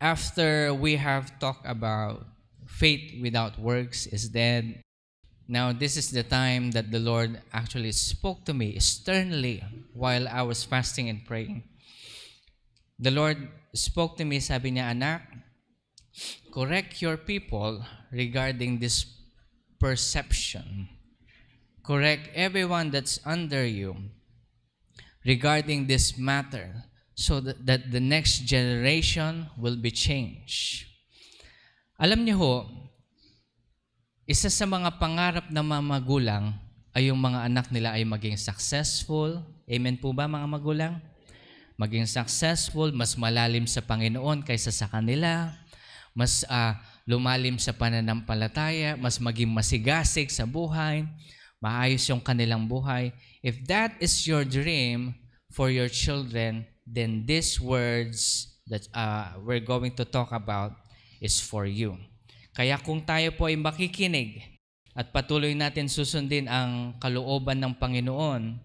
after we have talked about faith without works is dead, now this is the time that the Lord actually spoke to me sternly while I was fasting and praying. The Lord spoke to me, sabi niya, anak, correct your people regarding this perception. Correct everyone that's under you regarding this matter so that the next generation will be changed. Alam niyo ho, isa sa mga pangarap ng mga magulang ay yung mga anak nila ay maging successful. Amen po ba mga magulang? Maging successful, mas malalim sa Panginoon kaysa sa kanila, mas lumalim sa pananampalataya, mas maging masigasig sa buhay, maayos yung kanilang buhay. If that is your dream for your children, then these words that we're going to talk about is for you. Kaya kung tayo po ay makikinig at patuloy natin susundin ang kalooban ng Panginoon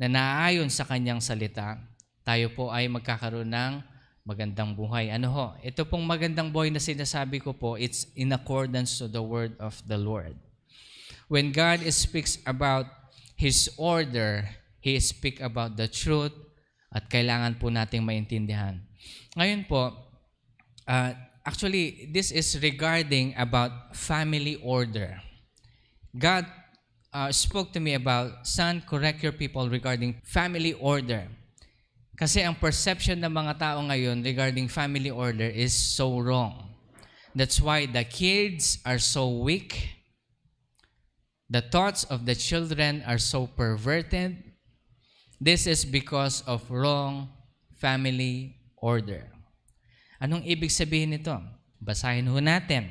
na naayon sa kanyang salita, tayo po ay magkakaroon ng magandang buhay. Ano ho? Ito pong magandang buhay na sinasabi ko po, it's in accordance to the word of the Lord. When God speaks about His order, He speaks about the truth at kailangan po nating maintindihan. Ngayon po, actually, this is regarding about family order. God spoke to me about, son, correct your people regarding family order. Kasi ang perception ng mga tao ngayon regarding family order is so wrong. That's why the kids are so weak. The thoughts of the children are so perverted. This is because of wrong family order. Anong ibig sabihin nito? Basahin ho natin.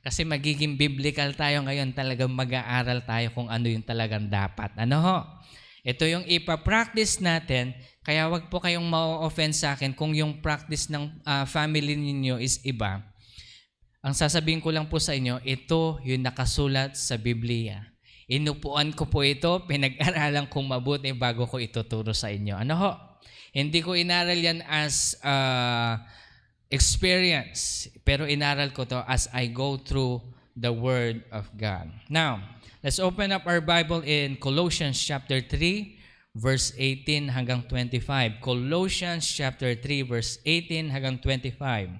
Kasi magiging biblical tayo ngayon, talagang mag-aaral tayo kung ano yung talagang dapat. Ano ho? Ito yung ipapractice natin, kaya wag po kayong ma-offend sa akin kung yung practice ng family ninyo is iba. Ang sasabihin ko lang po sa inyo, ito yung nakasulat sa Biblia. Inupuan ko po ito, pinag-aralan kong mabuti bago ko ituturo sa inyo. Ano ho? Hindi ko inaral yan as experience, pero inaral ko to as I go through the Word of God. Now, let's open up our Bible in Colossians chapter 3, verse 18 hanggang 25. Colossians chapter 3, verse 18 hanggang 25.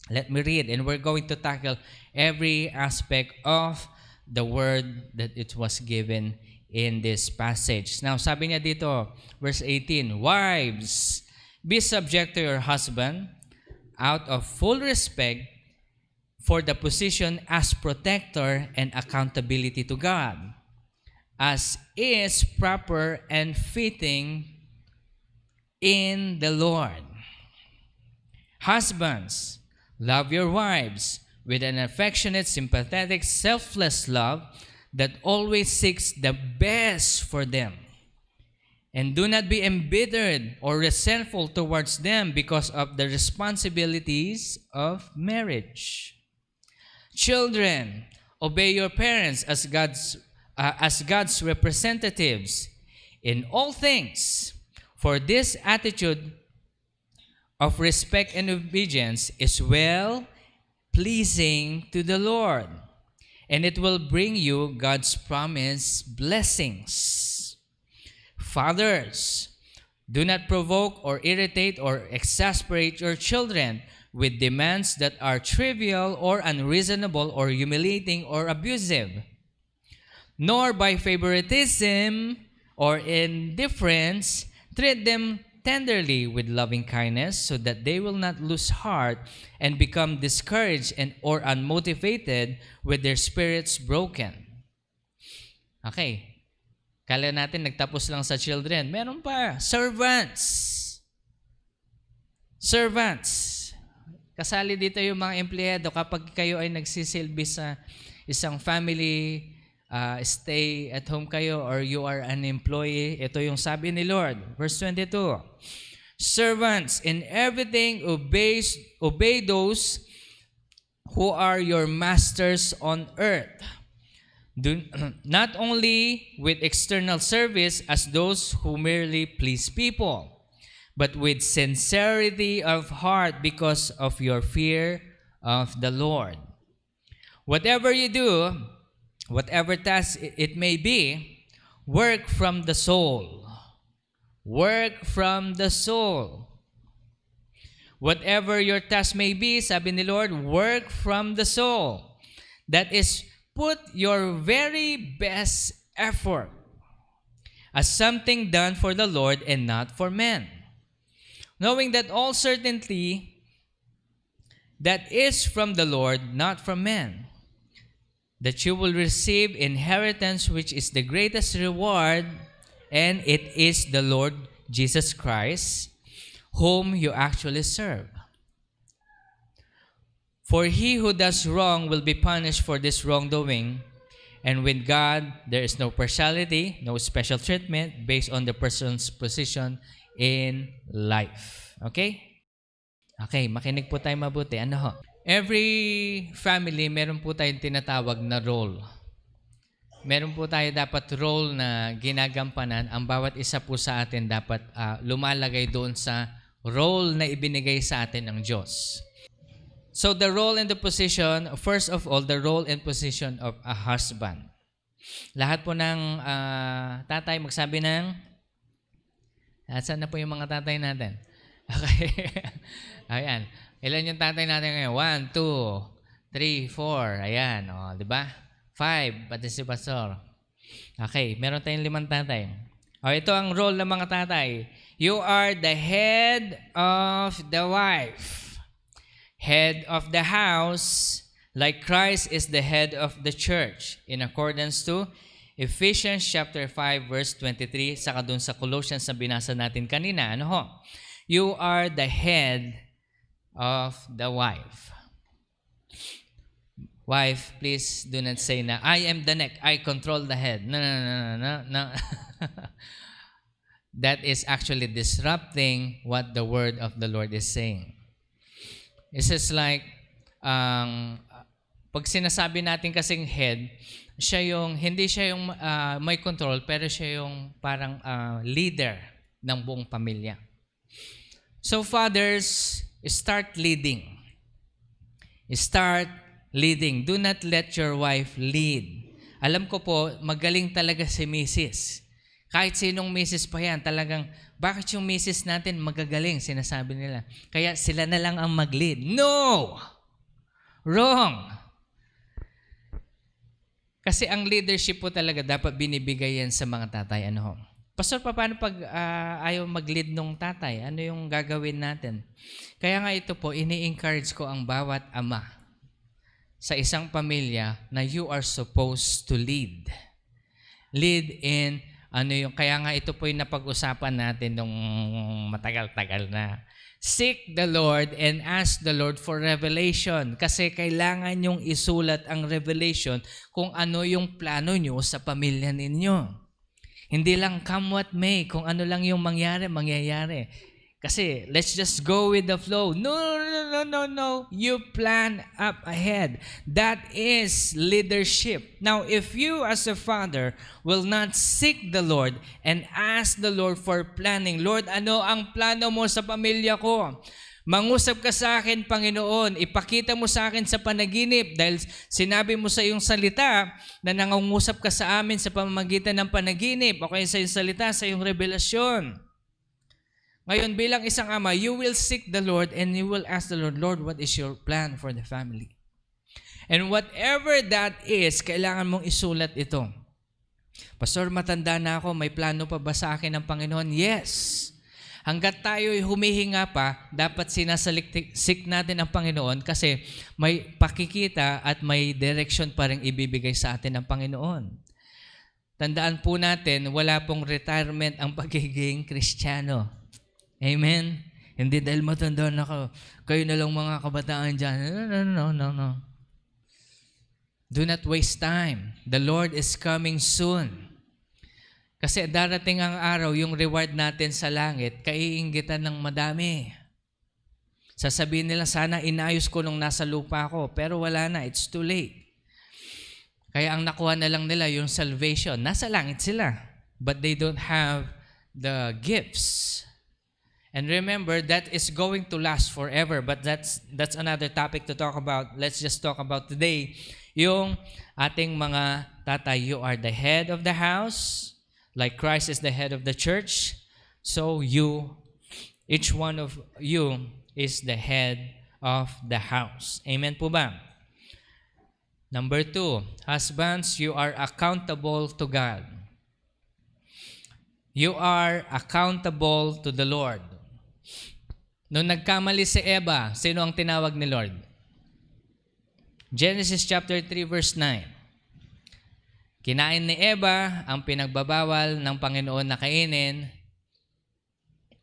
Let me read, and we're going to tackle every aspect of the word that it was given in this passage. Now, sabi niya dito, verse 18, wives, be subject to your husband out of full respect for the position as protector and accountability to God, as is proper and fitting in the Lord. Husbands, love your wives with an affectionate, sympathetic, selfless love that always seeks the best for them. And do not be embittered or resentful towards them because of the responsibilities of marriage. Children, obey your parents as God's representatives in all things. For this attitude of respect and obedience is well-pleasing to the Lord, and it will bring you God's promised blessings. Fathers, do not provoke or irritate or exasperate your children with demands that are trivial or unreasonable or humiliating or abusive, nor by favoritism or indifference treat them tenderly with loving kindness, so that they will not lose heart and become discouraged or unmotivated with their spirits broken. Okay. Kala natin nagtapos lang sa children. Meron pa. Servants. Servants. Kasali dito yung mga empleyado kapag kayo ay nagsisilbi sa isang family, stay at home kayo, or you are an employee. Ito yung sabi ni Lord. Verse 22. Servants, in everything obey those who are your masters on earth. Not only with external service as those who merely please people, but with sincerity of heart because of your fear of the Lord. Whatever you do, whatever task it may be, work from the soul. Work from the soul. Whatever your task may be, sabi ni Lord, work from the soul. That is, put your very best effort as something done for the Lord and not for men. Knowing that all certainty that is from the Lord, not from men, that you will receive inheritance which is the greatest reward, and it is the Lord Jesus Christ, whom you actually serve. For he who does wrong will be punished for this wrongdoing, and with God, there is no partiality, no special treatment based on the person's position in life. Okay? Okay, makinig po tayo mabuti. Ano ho? Every family, meron po tayong tinatawag na role. Meron po tayo dapat role na ginagampanan. Ang bawat isa po sa atin dapat lumalagay doon sa role na ibinigay sa atin ng Diyos. So the role and the position, first of all, the role and position of a husband. Lahat po ng tatay magsabi ng, saan na po yung mga tatay natin? Okay. Ayan. Ilan yung tatay natin ngayon? 1, 2, 3, 4. Ayan. O, di ba? 5. Pati si Pastor. Okay. Meron tayong 5 tatay. O, ito ang role ng mga tatay. You are the head of the wife. Head of the house, like Christ is the head of the church, in accordance to Ephesians chapter 5, verse 23, saka dun sa Colossians na binasa natin kanina. Ano ho? You are the head of the wife. Wife, please do not say na, I am the neck, I control the head. No, no, no, no, no, no. That is actually disrupting what the word of the Lord is saying. It's just like, pag sinasabi natin kasing head, hindi siya yung may control, pero siya yung parang leader ng buong pamilya. So fathers, start leading. Start leading. Do not let your wife lead. Alam ko po, magaling talaga si Mrs. Kahit sinong Mrs. pa yan, talagang, bakit yung Mrs. natin magagaling, sinasabi nila. Kaya sila na lang ang mag-lead. No! Wrong! Kasi ang leadership po talaga dapat binibigay yan sa mga tatay. Ano ho? Pastor, paano pag ayaw mag-lead nung tatay? Ano yung gagawin natin? Kaya nga ito po, ini-encourage ko ang bawat ama sa isang pamilya na you are supposed to lead. Lead in kaya nga ito po yung napag-usapan natin nung matagal-tagal na. Seek the Lord and ask the Lord for revelation. Kasi kailangan nyong isulat ang revelation kung ano yung plano nyo sa pamilya ninyo. Hindi lang come what may, kung ano lang yung mangyayari. Kasi let's just go with the flow. No. You plan up ahead. That is leadership. Now, if you as a father will not seek the Lord and ask the Lord for planning, Lord, ano ang plano mo sa pamilya ko? Mangusap ka sa akin, Panginoon. Ipakita mo sa akin sa panaginip dahil sinabi mo sa iyong salita na nangungusap ka sa amin sa pamamagitan ng panaginip o kaya sa iyong salita, sa iyong revelasyon. Ngayon, bilang isang ama, you will seek the Lord and you will ask the Lord, Lord, what is your plan for the family? And whatever that is, kailangan mong isulat ito. Pastor, matanda na ako, may plano pa ba sa akin ng Panginoon? Yes. Hanggat tayo'y humihinga pa, dapat sinasaliksik natin ang Panginoon kasi may pakikita at may direction pa rin ibibigay sa atin ng Panginoon. Tandaan po natin, wala pong retirement ang pagiging Kristiyano. Amen? Hindi dahil matanda na kayo na lang mga kabataan dyan. No. Do not waste time. The Lord is coming soon. Kasi darating ang araw, yung reward natin sa langit, kaiinggitan ng madami. Sasabihin nila, sana inayos ko nung nasa lupa ko, pero wala na, it's too late. Kaya ang nakuha na lang nila yung salvation. Nasa langit sila, but they don't have the gifts And remember, that is going to last forever. But that's another topic to talk about. Let's just talk about today. Yung ating mga tatay, you are the head of the house, like Christ is the head of the church. So each one of you is the head of the house. Amen po ba? Number 2, husbands, you are accountable to God. You are accountable to the Lord. Nung nagkamali si Eva, sino ang tinawag ni Lord? Genesis chapter 3 verse 9. Kinain ni Eva ang pinagbabawal ng Panginoon na kainin.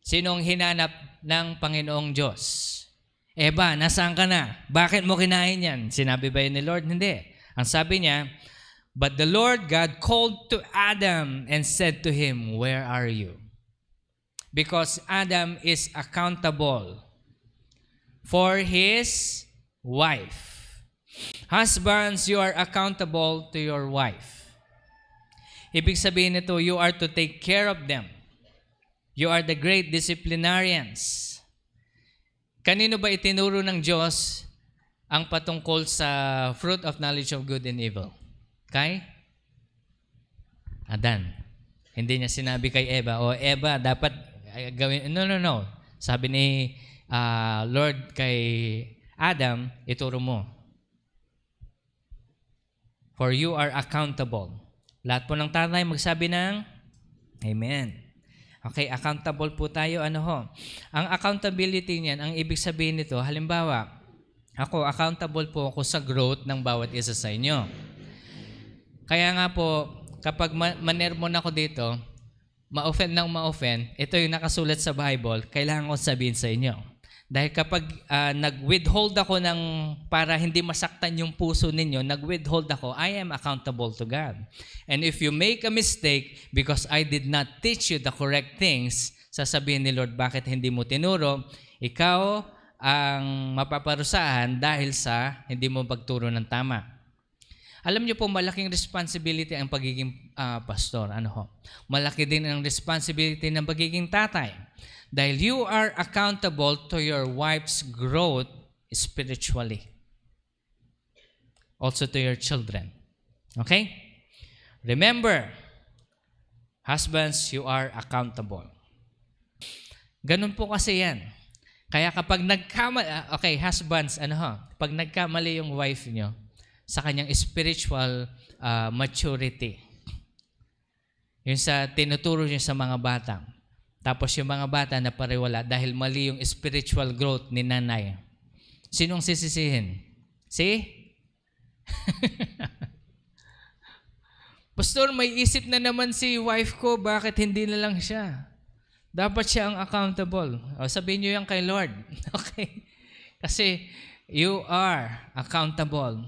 Sino ang hinanap ng Panginoong Diyos? Eva, nasaan ka na? Bakit mo kinain yan? Sinabi ba yun ni Lord? Hindi. Ang sabi niya, but the Lord God called to Adam and said to him, where are you? Because Adam is accountable for his wife. Husbands, you are accountable to your wife. Ibig sabihin nito, you are to take care of them. You are the great disciplinarians. Kanino ba itinuro ng Diyos ang patungkol sa fruit of knowledge of good and evil? Kay Adan. Hindi niya sinabi kay Eva, Eva, dapat gawin. No. Sabi ni Lord kay Adam, ituro mo. For you are accountable. Lahat po ng tatay magsabi ng Amen. Okay, accountable po tayo. Ang accountability niyan, ang ibig sabihin nito, halimbawa, accountable po ako sa growth ng bawat isa sa inyo. Kaya nga po, kapag manermon ako dito, ma-offend, ito yung nakasulat sa Bible, kailangan ko sabihin sa inyo. Dahil kapag nag-withhold ako para hindi masaktan yung puso ninyo, nag-withhold ako, I am accountable to God. And if you make a mistake because I did not teach you the correct things, sasabihin ni Lord, bakit hindi mo tinuro? Ikaw ang mapaparusahan dahil sa hindi mo pagturo ng tama. Alam niyo po, malaking responsibility ang pagiging pastor. Malaki din ang responsibility ng pagiging tatay. Dahil you are accountable to your wife's growth spiritually. Also to your children. Okay? Remember, husbands, you are accountable. Ganun po kasi yan. Kaya kapag nagkamali, husbands, pag nagkamali yung wife nyo sa kanyang spiritual maturity, yung sa tinuturo nyo sa mga bata, tapos yung mga bata na pariwala dahil mali yung spiritual growth ni nanay. Sinong sisisihin? Pastor, may isip na naman si wife ko, bakit hindi na lang siya? Dapat siya ang accountable. Sabihin niyo yan kay Lord. Okay? Kasi you are accountable.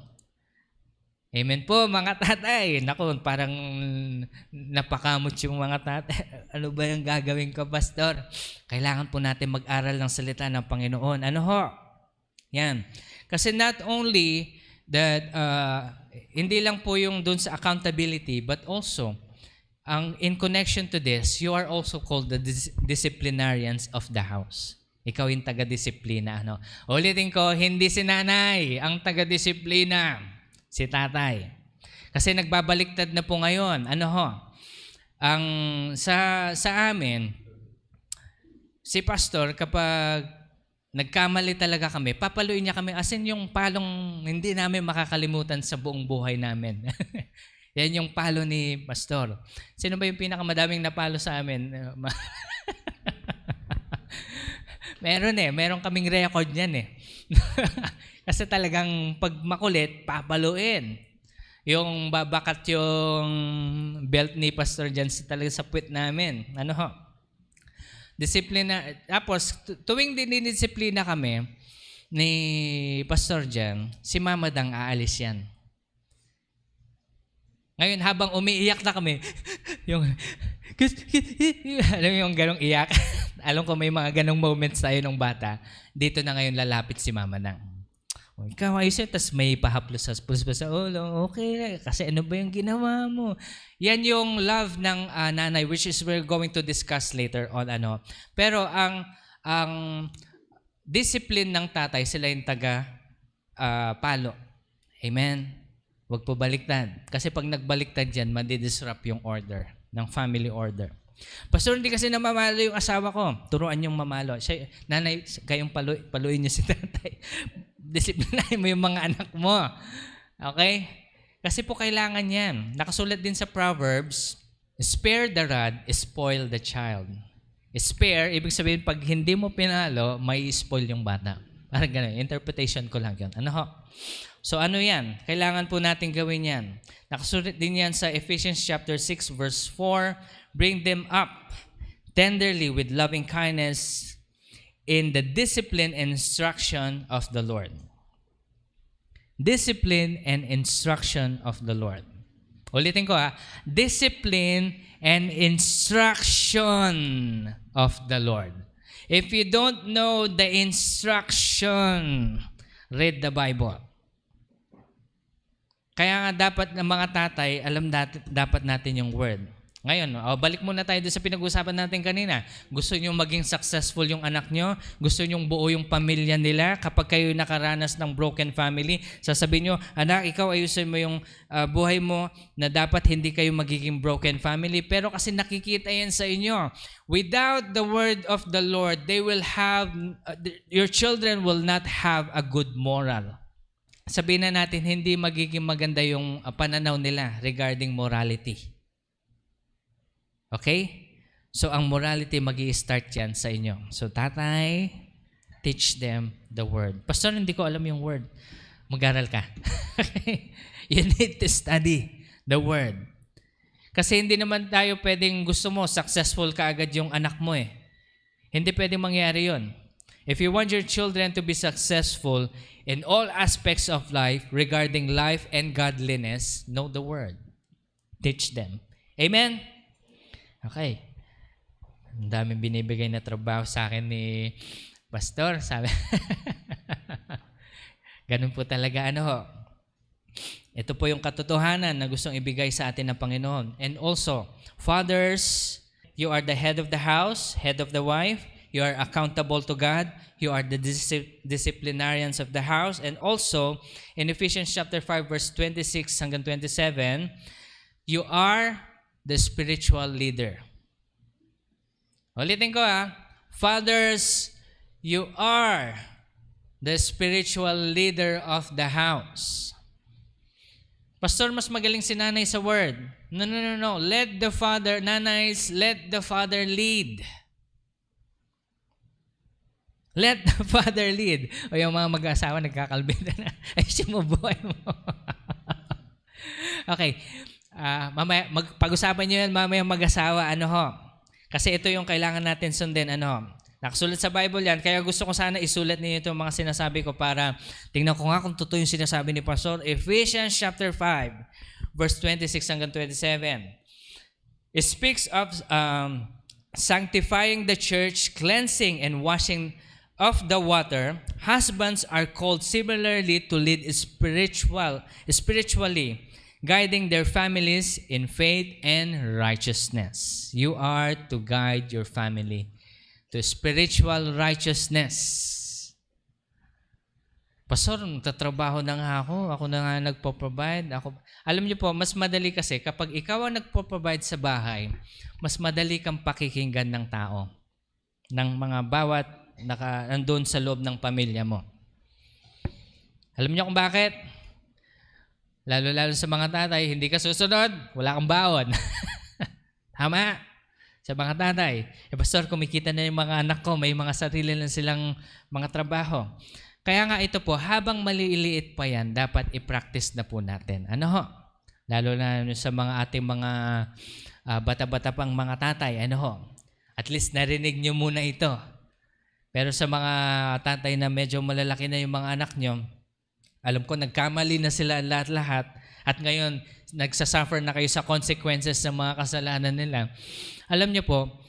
Amen po, mga tatay. Naku, parang napakamot yung mga tatay. Ano ba yung gagawin ko, Pastor? Kailangan po natin mag-aral ng salita ng Panginoon. Yan. Kasi not only that, hindi lang po yung dun sa accountability, but also, in connection to this, you are also called the disciplinarians of the house. Ikaw yung taga-disiplina. Ulitin ko, hindi si nanay ang taga-disiplina. Si tatay. Kasi nagbabaliktad na po ngayon. Sa amin, si pastor, kapag nagkamali talaga kami, papaluin niya kami, as in yung palong hindi namin makakalimutan sa buong buhay namin. Yan yung palo ni pastor. Sino ba yung pinakamadaming napalo sa amin? Meron kaming record niyan . Kasi talagang pag makulit, papaluin. Yung babakat yung belt ni pastor dyan talaga sa puwit namin. Disiplina. Tapos, tuwing dinidisiplina kami ni pastor dyan, si Mama Dang aalis yan. Ngayon, habang umiiyak na kami, alam mo yung ganong iyak? Alam ko may mga ganong moments tayo nung bata. Dito na ngayon lalapit si Mama Dang. Ikaw ayos yun, tas may pahaplos sa ulo. Okay, kasi ano ba yung ginawa mo? Yan yung love ng nanay, which is we're going to discuss later on. Pero ang ang discipline ng tatay, sila yung palo. Amen? Huwag po baliktad. Kasi pag nagbaliktad yan, madidisrupt yung order, ng family order. Pastor, hindi kasi namamalo yung asawa ko. Turuan yung mamalo. Siya, nanay, kayong paluin niyo si tatay. Disiplinahin mo yung mga anak mo. Okay? Kasi po kailangan yan. Nakasulat din sa Proverbs, spare the rod, spoil the child. Spare, ibig sabihin, pag hindi mo pinalo, may spoil yung bata. Parang ganun. Interpretation ko lang yun. Ano ho? So ano yan? Kailangan po natin gawin yan. Nakasulat din yan sa Ephesians chapter 6 verse 4, bring them up tenderly with loving kindness in the discipline and instruction of the Lord. Discipline and instruction of the Lord. Ulitin ko discipline and instruction of the Lord. If you don't know the instruction, read the Bible. Kaya nga dapat ng mga tatay, alam dapat natin yung word. Ngayon, balik muna tayo doon sa pinag-usapan natin kanina. Gusto nyo maging successful yung anak nyo? Gusto nyo buo yung pamilya nila? Kapag kayo nakaranas ng broken family, sasabihin nyo, anak, ikaw ayusin mo yung buhay mo na dapat hindi kayo magiging broken family. Pero kasi nakikita yan sa inyo. Without the word of the Lord, your children will not have a good moral. Sabihin na natin, hindi magiging maganda yung pananaw nila regarding morality. Okay? So, ang morality magi-start yan sa inyo. So, tatay, teach them the word. Pastor, hindi ko alam yung word. Mag-aral ka. You need to study the word. Kasi hindi naman tayo pwedeng gusto mo, successful ka agad yung anak mo eh. Hindi pwedeng mangyari yun. If you want your children to be successful in all aspects of life regarding life and godliness, know the word. Teach them. Amen? Okay. Ang daming binibigay na trabaho sa akin ni Pastor. Sabi, ganun po talaga Ito po yung katotohanan na gustong ibigay sa atin ng Panginoon. And also, fathers, you are the head of the house, head of the wife. You are accountable to God. You are the disciplinarians of the house. And also, in Ephesians chapter 5, verse 26 hanggang 27, you are the spiritual leader. Ulitin ko fathers, you are the spiritual leader of the house. Pastor, mas magaling si nanay sa word. No. Let the father lead. Let the father lead. O yung mga mag-asawa nagkakalbita na. Ay, sumubuhay mo. Okay. Mamaya, pag-usapan nyo yan mamaya mag-asawa, Kasi ito yung kailangan natin sundin, Nakasulat sa Bible yan, kaya gusto ko sana isulat niyo itong mga sinasabi ko para tingnan ko nga kung totoo yung sinasabi ni Pastor. Ephesians chapter 5, verse 26 hanggang 27. It speaks of sanctifying the church, cleansing and washing of the water. Husbands are called similarly to lead spiritually, guiding their families in faith and righteousness. You are to guide your family to spiritual righteousness. Pastor, nagtatrabaho na nga ako. Ako na nga nagpo-provide. Alam niyo po, mas madali kasi kapag ikaw ang nagpo-provide sa bahay, mas madali kang pakikinggan ng tao, ng mga bawat nandun sa loob ng pamilya mo. Alam niyo kung bakit? Lalo sa mga tatay, hindi ka susunod, wala kang baon. Tama? Sa mga tatay. Pastor, kumikita na yung mga anak ko, may mga sarili lang silang mga trabaho. Kaya nga ito po, habang maliliit pa yan, dapat i-practice na po natin. Lalo na sa mga ating mga bata-bata pang mga tatay, at least narinig nyo muna ito. Pero sa mga tatay na medyo malalaki na yung mga anak nyo, alam ko, nagkamali na sila lahat-lahat at ngayon, nagsasuffer na kayo sa consequences ng mga kasalanan nila. Alam niyo po,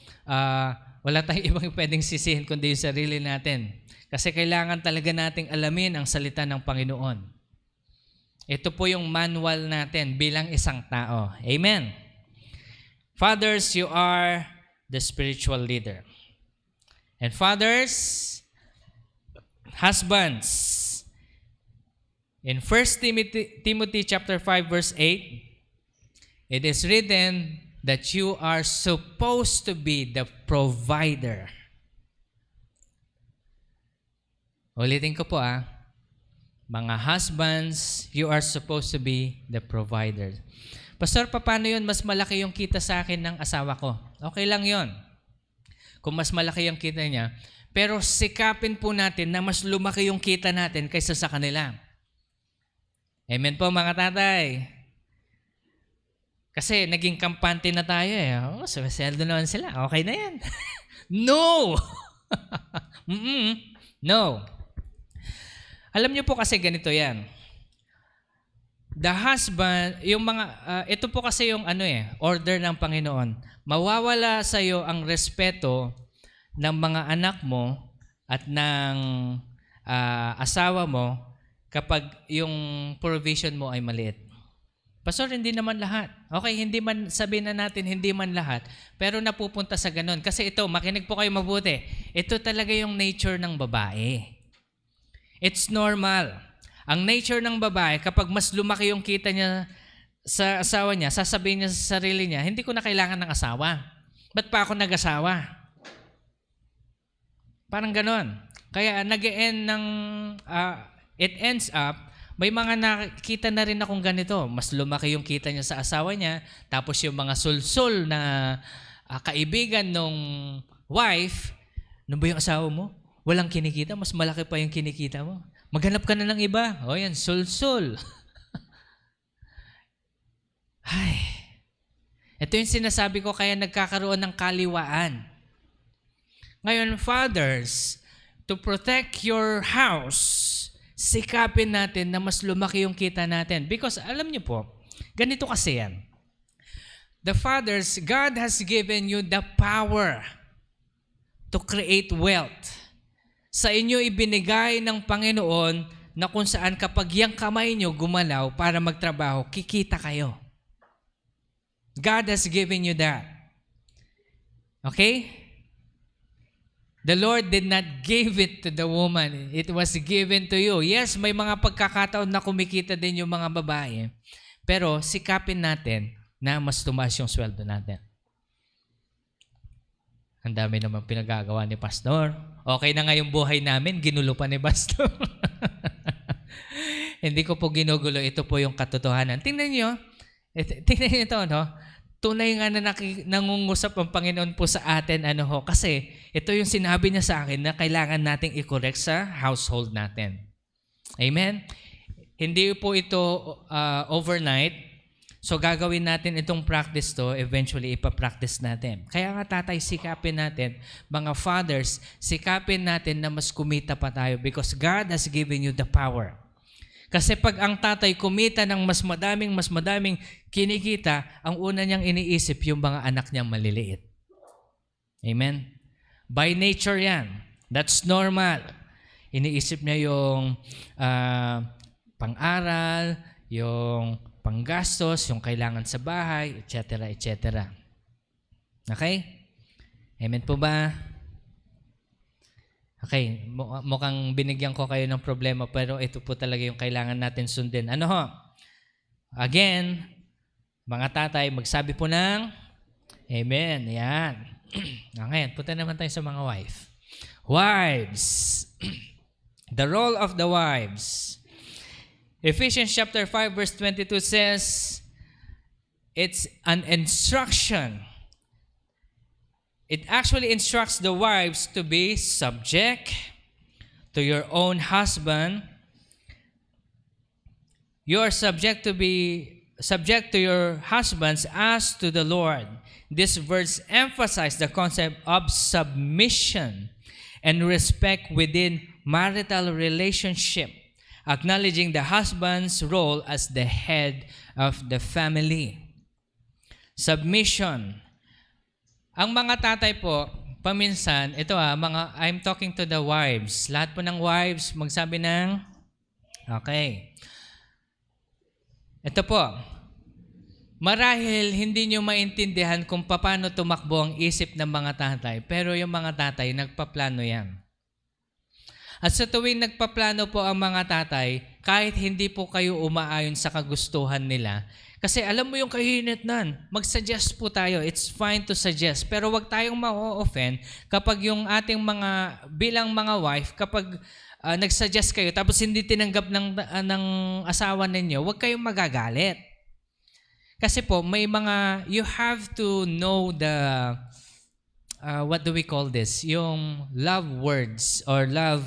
wala tayong ibang pwedeng sisihin kundi yung sarili natin. Kasi kailangan talaga nating alamin ang salita ng Panginoon. Ito po yung manual natin bilang isang tao. Amen. Fathers, you are the spiritual leader. And fathers, husbands. In 1 Timothy chapter 5 verse 8, it is written that you are supposed to be the provider. Ulitin ko po mga husbands, you are supposed to be the provider. Pastor, paano yun? Mas malaki yung kita sa akin ng asawa ko. Okay lang yun. Kung mas malaki yung kita niya. Pero sikapin po natin na mas lumaki yung kita natin kaysa sa kanila. Amen po mga tatay. Kasi naging kampante na tayo sumasweldo naman sila. Okay na yan. No! No. Alam niyo po kasi ganito yan. The husband, yung mga, ito po kasi yung order ng Panginoon. Mawawala sa iyo ang respeto ng mga anak mo at ng asawa mo kapag yung provision mo ay maliit. Pastor, hindi naman lahat. Okay, hindi man, sabihin na natin, hindi man lahat. Pero napupunta sa ganun. Kasi ito, makinig po kayo mabuti. Ito talaga yung nature ng babae. It's normal. Ang nature ng babae, kapag mas lumaki yung kita niya sa asawa niya, sasabihin niya sa sarili niya, hindi ko na kailangan ng asawa. Ba't pa ako nag-asawa? Parang ganon. Kaya it ends up, may mga nakita na rin akong ganito. Mas lumaki yung kita niya sa asawa niya, tapos yung mga sulsul na kaibigan nung wife, ano ba yung asawa mo? Walang kinikita, mas malaki pa yung kinikita mo. Maghanap ka na ng iba. O yan, sul-sul. Ay, ito yung sinasabi ko kaya nagkakaroon ng kaliwaan. Ngayon, fathers, to protect your house, sikapin natin na mas lumaki yung kita natin. Because alam niyo po, ganito kasi yan. The fathers, God has given you the power to create wealth. Sa inyo ibinigay ng Panginoon na kung saan kapag yung kamay nyo gumalaw para magtrabaho, kikita kayo. God has given you that. Okay? The Lord did not give it to the woman. It was given to you. Yes, may mga pagkakataon na kumikita din yung mga babae. Pero sikapin natin na mas tumaas yung sweldo natin. Ang dami naman pinagagawa ni Pastor. Okay na nga yung buhay namin, ginulo pa ni Pastor. Hindi ko po ginugulo, ito po yung katotohanan. Tingnan niyo ito, no? Tunay nga na nangungusap ang Panginoon po sa atin, kasi ito yung sinabi niya sa akin na kailangan nating i-correct sa household natin. Amen? Hindi po ito overnight. So gagawin natin itong practice to, eventually ipapractice natin. Kaya nga tatay, sikapin natin, mga fathers, sikapin natin na mas kumita pa tayo because God has given you the power. Kasi pag ang tatay kumita ng mas madaming kinikita, ang una niyang iniisip yung mga anak niyang maliliit. Amen? By nature yan. That's normal. Iniisip niya yung pang-aral, yung panggastos, yung kailangan sa bahay, etc., etc. Okay? Amen po ba? Okay, mukhang binigyan ko kayo ng problema pero ito po talaga yung kailangan natin sundin. Again, mga tatay, magsabi po ng Amen. Yan. Ngayon, punta naman tayo sa mga wife. Wives. The role of the wives. Ephesians chapter 5 verse 22 says, it's an instruction. It actually instructs the wives to be subject to your own husband. You are subject to your husbands as to the Lord. This verse emphasizes the concept of submission and respect within marital relationship, acknowledging the husband's role as the head of the family. Submission. Ang mga tatay po, paminsan, I'm talking to the wives. Lahat po ng wives, magsabi ng, okay. Ito po, Marahil hindi nyo maintindihan kung paano tumakbo ang isip ng mga tatay, pero yung mga tatay, nagpaplano yan. At sa tuwing nagpaplano po ang mga tatay, kahit hindi po kayo umaayon sa kagustuhan nila, kasi alam mo yung kahinatnan, mag-suggest po tayo. It's fine to suggest, pero wag tayong ma-offend kapag yung ating mga, bilang mga wife, kapag nag-suggest kayo, tapos hindi tinanggap ng asawa ninyo, wag kayong magagalit. Kasi po, may mga, you have to know the, what do we call this? Yung love words or love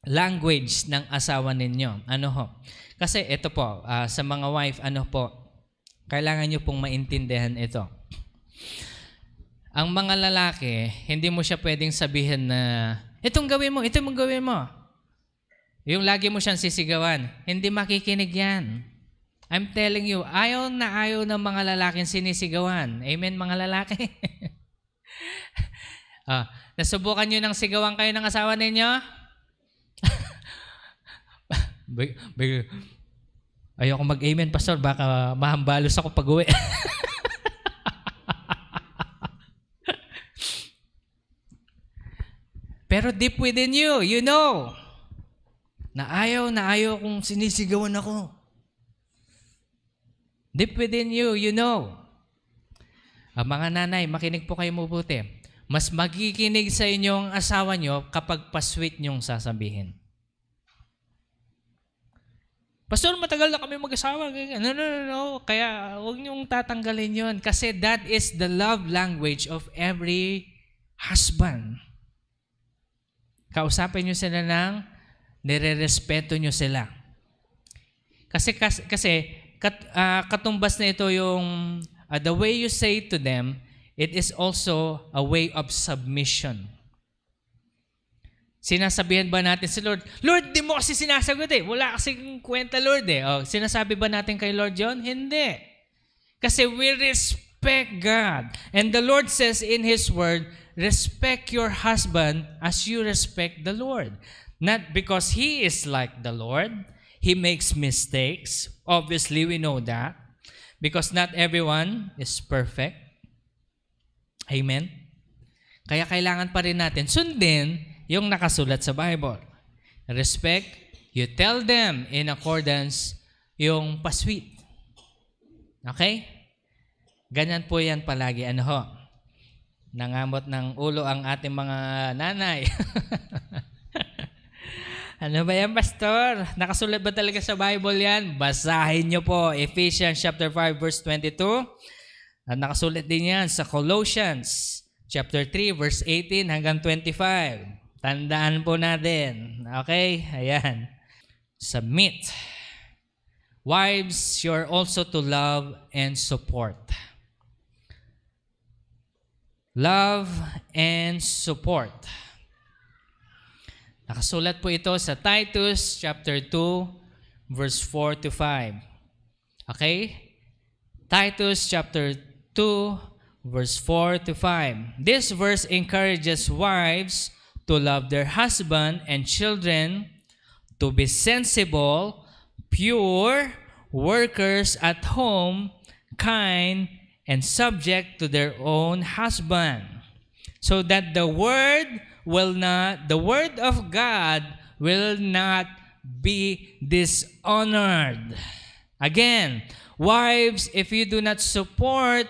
language ng asawa ninyo. Ano ho? Kasi ito po, sa mga wife, ano po, kailangan nyo pong maintindihan ito. Ang mga lalaki, hindi mo siya pwedeng sabihin na, itong gawin mo, itong gawin mo. Yung lagi mo siyang sisigawan, hindi makikinig yan. I'm telling you, ayaw ng mga lalaking sinisigawan. Amen, mga lalaki? Nasubukan nyo ng sigawan kayo ng asawa ninyo? Ayoko mag-amen, pastor. Baka mahambalos ako pag-uwi. Pero deep within you, you know, na ayaw kung sinisigawan ako. Deep within you, you know. Mga nanay, makinig po kayo mabuti. Mas magikinig sa inyong asawa nyo kapag pa-sweet nyong sasabihin. Pastor, matagal na kami mag-asawa. No. Kaya huwag nyong tatanggalin yun. Kasi that is the love language of every husband. Kausapin nyo sila ng nire-respeto nyo sila. Kasi katumbas na ito yung the way you say to them, it is also a way of submission. Sinasabihan ba natin si Lord, Lord, di mo kasi sinasagot eh. Wala kasing kwenta, Lord eh. Sinasabi ba natin kay Lord yun? Hindi. Kasi we respect God. And the Lord says in His Word, respect your husband as you respect the Lord. Not because he is like the Lord. He makes mistakes. Obviously, we know that. Because not everyone is perfect. Amen? Kaya kailangan pa rin natin sundin yung nakasulat sa Bible. Respect, you tell them in accordance yung pasweet. Okay? Ganyan po yan palagi. Ano ho? Nangamot ng ulo ang ating mga nanay. Ano ba yan, pastor? Nakasulat ba talaga sa Bible yan? Basahin nyo po. Ephesians chapter 5 verse 22. At nakasulat din yan sa Colossians chapter 3 verse 18 hanggang 25. Tandaan po natin. Okay? Ayan. Submit. Wives, you're also to love and support. Love and support. Nakasulat po ito sa Titus chapter 2 verse 4 to 5. Okay? Titus chapter 2 verse 4 to 5. This verse encourages wives to love their husband and children, to be sensible, pure, workers at home, kind, and subject to their own husband, so that the word of God will not be dishonored. Again, wives, if you do not support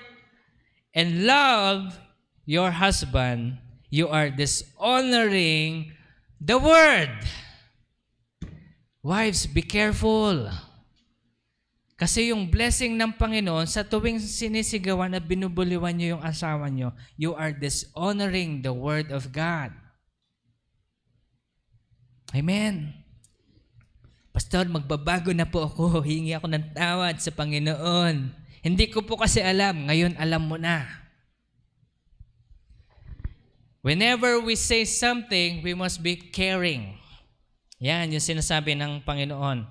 and love your husband, you are dishonoring the word. Wives, be careful. Kasi yung blessing ng Panginoon, sa tuwing sinisigawan at binubuliwan nyo yung asawa nyo, you are dishonoring the Word of God. Amen. Pastor, magbabago na po ako. Hingi ako ng tawad sa Panginoon. Hindi ko po kasi alam. Ngayon, alam mo na. Whenever we say something, we must be caring. Yan yung sinasabi ng Panginoon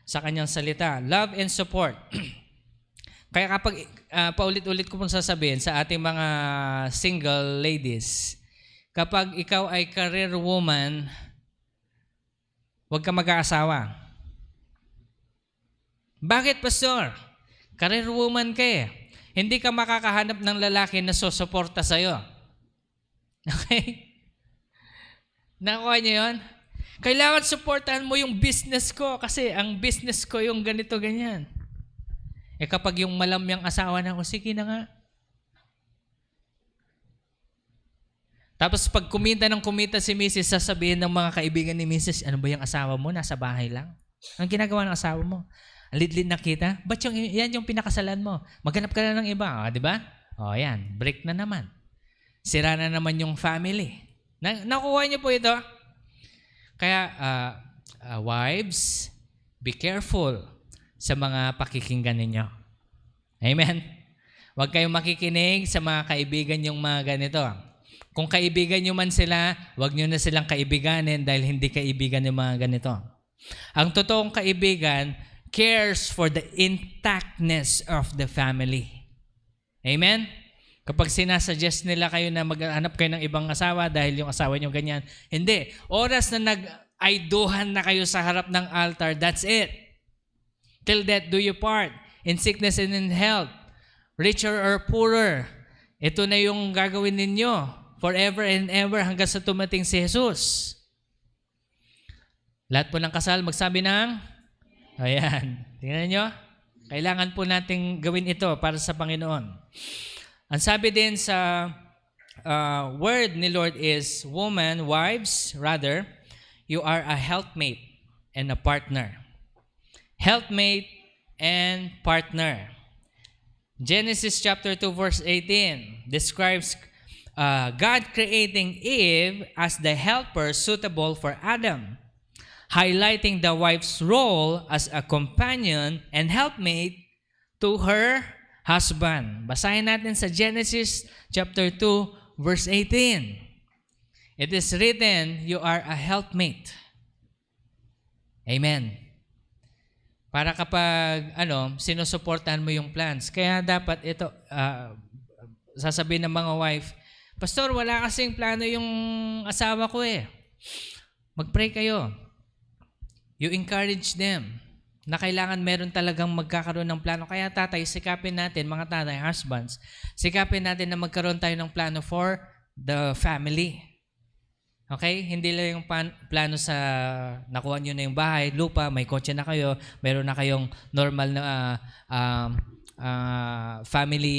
sa kanyang salita. Love and support. Kaya kapag paulit-ulit ko pong sasabihin sa ating mga single ladies, kapag ikaw ay career woman, huwag ka mag-aasawa. Bakit, pastor? Career woman ka eh. Hindi ka makakahanap ng lalaki na susuporta sa'yo. Okay? Nakuha niyo yun? Kailangan supportahan mo yung business ko kasi ang business ko yung ganito, ganyan. Kapag yung malamyang asawa na, sige na nga. Tapos pag kumita si Mrs., sasabihin ng mga kaibigan ni Mrs., ano ba yung asawa mo? Nasa bahay lang. Anong ginagawa ng asawa mo? Alidlid na kita? Ba't yan yung pinakasalan mo? Maghanap ka na ng iba. Di ba? Yan. Break na naman. Sira na naman yung family. Nakuha niyo po ito? Kaya, wives, be careful sa mga pakikinggan ninyo. Amen? Huwag kayong makikinig sa mga kaibigan yung mga ganito. Kung kaibigan nyo man sila, huwag nyo na silang kaibiganin dahil hindi kaibigan yung mga ganito. Ang totoong kaibigan cares for the intactness of the family. Amen? Kapag sinasuggest nila kayo na maghanap kayo ng ibang asawa dahil yung asawa nyo ganyan, hindi. Oras na nag-aiduhan na kayo sa harap ng altar, that's it. Till death do you part, in sickness and in health, richer or poorer. Ito na yung gagawin ninyo. Forever and ever hanggang sa tumating si Jesus. Lahat po ng kasal magsabi ng, ayan, tingnan nyo, kailangan po nating gawin ito para sa Panginoon. Ang sabi din sa word ni Lord is, woman, wives, rather, you are a helpmate and a partner. Helpmate and partner. Genesis chapter 2 verse 18 describes God creating Eve as the helper suitable for Adam, highlighting the wife's role as a companion and helpmate to her husband. Basahin natin sa Genesis chapter 2 verse 18. It is written, you are a helpmate. Amen. Para kapag sinusuportahan mo yung plans. Kaya dapat ito, sasabihin ng mga wife, Pastor, wala kasing plano yung asawa ko eh. Mag-pray kayo. You encourage them na kailangan meron talagang magkakaroon ng plano. Kaya tatay, sikapin natin, mga tatay, husbands, sikapin natin na magkaroon tayo ng plano for the family. Okay? Hindi lang yung plano sa nakuha nyo na yung bahay, lupa, may kotse na kayo, meron na kayong normal na family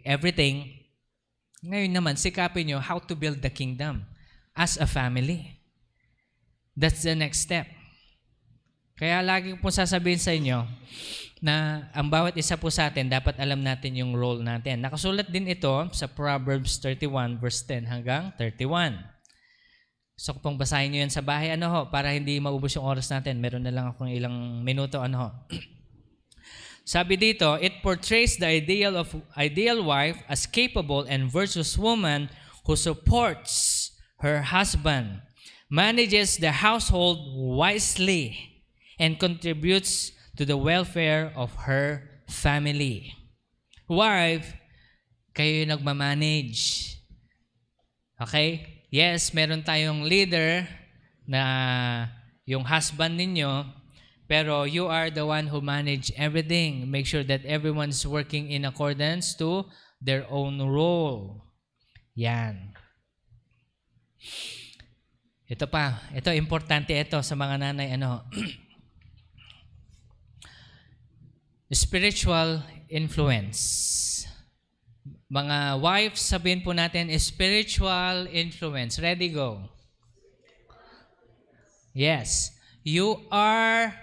everything. Ngayon naman, sikapin nyo how to build the kingdom as a family. That's the next step. Kaya lagi po sasabihin sa inyo na ang bawat isa po sa atin, dapat alam natin yung role natin. Nakasulat din ito sa Proverbs 31 verse 10 hanggang 31. Gusto ko pong basahin nyo yan sa bahay, para hindi maubos yung oras natin. Meron na lang akong ilang minuto, Sabi dito, it portrays the ideal wife as capable and virtuous woman who supports her husband, manages the household wisely, and contributes to the welfare of her family. Wife, kayo yung nagmamanage. Okay? Yes, meron tayong leader na yung husband ninyo, pero you are the one who manage everything. Make sure that everyone's working in accordance to their own role. Yan. Ito pa. Ito, importante ito sa mga nanay. Spiritual influence. Mga wives, sabihin po natin, spiritual influence. Ready, go. Yes. You are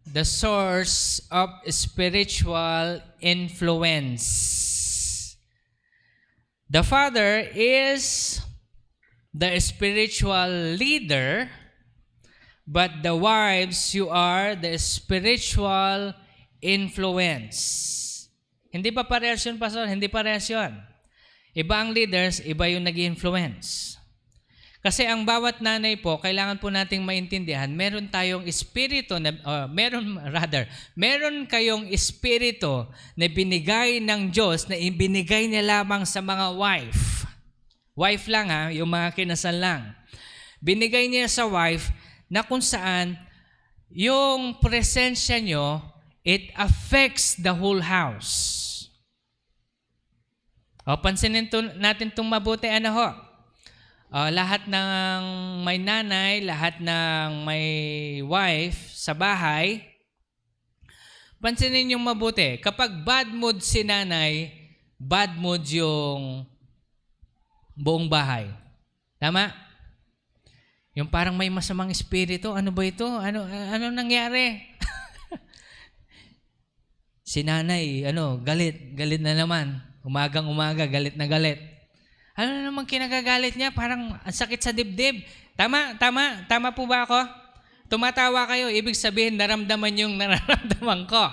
the source of spiritual influence. The father is the spiritual leader, but the wives, you are the spiritual influence. Hindi pa parehas yun, Pastor? Hindi parehas yun. Iba ang leaders, iba yung nag-influence. Kasi ang bawat nanay po, kailangan po nating maintindihan, meron tayong espiritu, meron kayong espiritu na binigay ng Diyos na ibinigay niya lamang sa mga wife. Wife lang yung mga kinasal lang. Binigay niya sa wife na kung saan yung presensya nyo it affects the whole house. O, pansinin natin itong mabuti, ano ho? Lahat ng may nanay, lahat ng may wife sa bahay, pansinin yung mabuti. Kapag bad mood si nanay, bad mood yung buong bahay. Tama? Yung parang may masamang espiritu. Ano ba ito? Ano nangyari? Si nanay, galit. Galit na naman. Umagang-umaga, galit na galit. Ano naman kinagagalit niya? Parang ang sakit sa dibdib. Tama po ba ako? Tumatawa kayo, ibig sabihin naramdaman yung nararamdaman ko.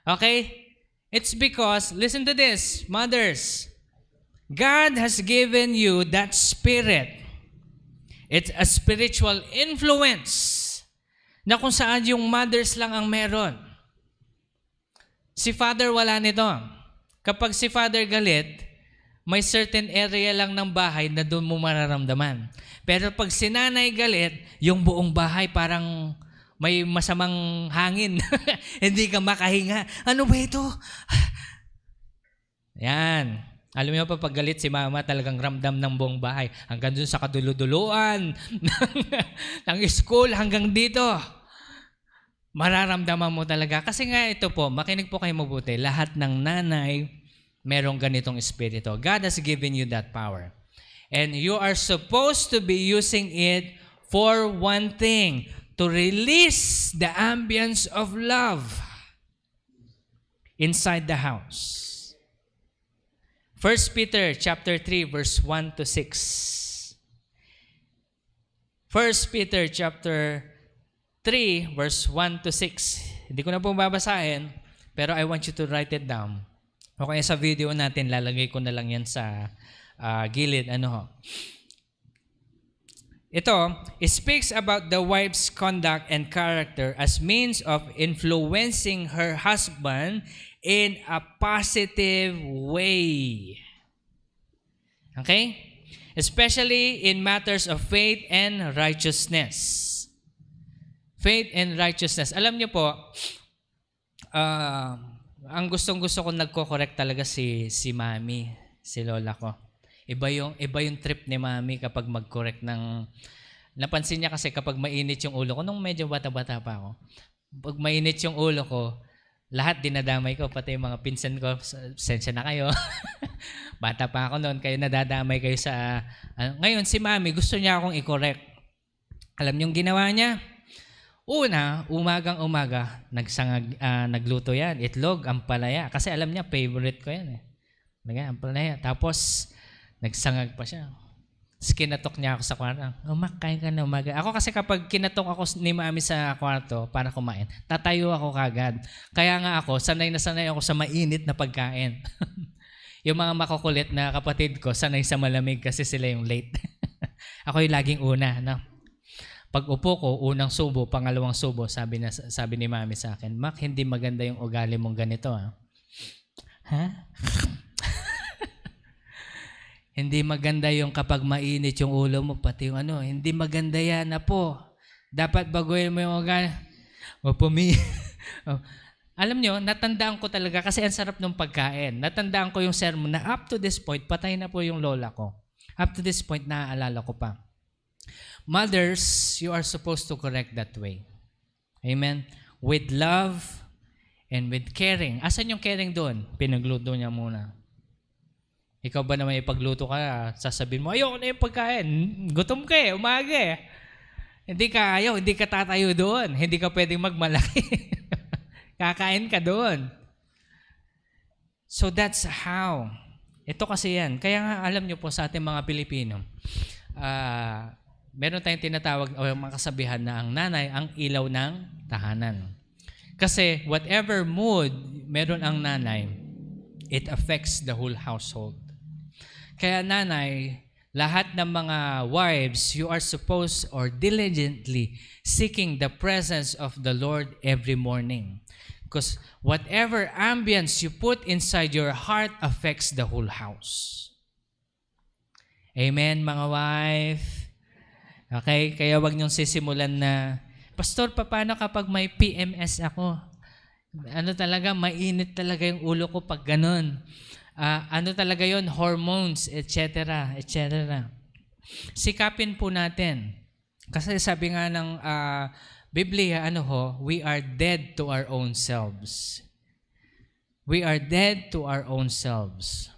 Okay? It's because, listen to this, mothers. God has given you that spirit. It's a spiritual influence na kung saan yung mothers lang ang meron. Si father wala nito. Kapag si father galit, may certain area lang ng bahay na doon mo mararamdaman. Pero pag si nanay galit, yung buong bahay parang may masamang hangin. Hindi ka makahinga. Ano ba ito? Yan. Alam niyo pa, pag galit si mama, talagang ramdam ng buong bahay. Hanggang dun sa kaduluduluan ng school, hanggang dito. Mararamdaman mo talaga. Kasi nga ito po, makinig po kayo mabuti. Lahat ng nanay, merong ganitong espiritu. God has given you that power. And you are supposed to be using it for one thing, to release the ambience of love inside the house. 1 Peter chapter 3, verse 1 to 6. 1 Peter chapter 3, verse 1 to 6. Hindi ko na po babasahin, pero I want you to write it down. Okay, sa video natin, lalagay ko na lang yan sa gilid. Ito, it speaks about the wife's conduct and character as means of influencing her husband in a positive way. Okay? Especially in matters of faith and righteousness. Faith and righteousness. Alam niyo po, ang gustong-gusto ko nagko-correct talaga si mami, si lola ko. Iba yung trip ni mami kapag mag-correct ng... Napansin niya kasi kapag mainit yung ulo ko, nung medyo bata-bata pa ako, pag mainit yung ulo ko, lahat dinadamay ko, pati yung mga pinsan ko, sensya na kayo. Bata pa ako noon, kayo nadadamay kayo sa... Ngayon, si mami, gusto niya akong i-correct. Alam niyong ginawa niya? Una, umagang-umaga, nagluto yan. Itlog, ampalaya. Kasi alam niya, favorite ko yan. Ampalaya. Tapos, nagsangag pa siya. Tapos kinatok niya ako sa kwarto. Mak, kain ka na umaga. Ako kasi kapag kinatok ako ni mami sa kwarto para kumain, tatayo ako kagad. Kaya nga ako, sanay na sanay ako sa mainit na pagkain. Yung mga makukulit na kapatid ko, sanay sa malamig kasi sila yung late. Ako yung laging una, no? Pag upo ko, unang subo, pangalawang subo, sabi ni mami sa akin, Mak, hindi maganda yung ugali mong ganito. Ha? Hindi maganda yung kapag mainit yung ulo mo, pati yung hindi maganda yan na po. Dapat baguhin mo yung ugali. Opo, mi. Alam nyo, natandaan ko talaga kasi ang sarap ng pagkain. Natandaan ko yung sermon na up to this point, patay na po yung lola ko. Up to this point, naaalala ko pa. Mothers, you are supposed to correct that way. Amen? With love and with caring. Asan yung caring doon? Pinagluto niya muna. Ikaw ba naman ipagluto ka, sasabihin mo, ayoko na yung pagkain. Gutom ka umaga Hindi ka ayaw, hindi ka tatayo doon. Hindi ka pwedeng magmalaki. Kakain ka doon. So that's how. Ito kasi yan. Kaya nga alam nyo po sa ating mga Pilipino, meron tayong tinatawag o mga kasabihan na ang nanay ang ilaw ng tahanan. Kasi whatever mood meron ang nanay, it affects the whole household. Kaya nanay, lahat ng mga wives, you are supposed or diligently seeking the presence of the Lord every morning. Because whatever ambience you put inside your heart affects the whole house. Amen, mga wife? Okay? Kaya wag niyong sisimulan na, Pastor, paano kapag may PMS ako? Ano talaga, mainit talaga yung ulo ko pag ganun. Ano talaga yon, hormones, etc., etc. Sikapin po natin. Kasi sabi nga ng Biblia, we are dead to our own selves. We are dead to our own selves.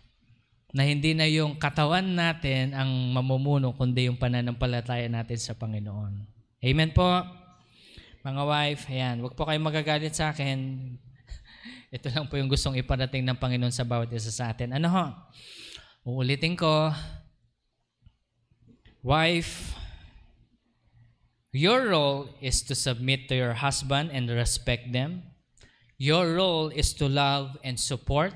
Na hindi na yung katawan natin ang mamumuno, kundi yung pananampalataya natin sa Panginoon. Amen po. Mga wife, ayan, huwag po kayong magagalit sa akin. Ito lang po yung gustong iparating ng Panginoon sa bawat isa sa atin. Uulitin ko. Wife, your role is to submit to your husband and respect them. Your role is to love and support.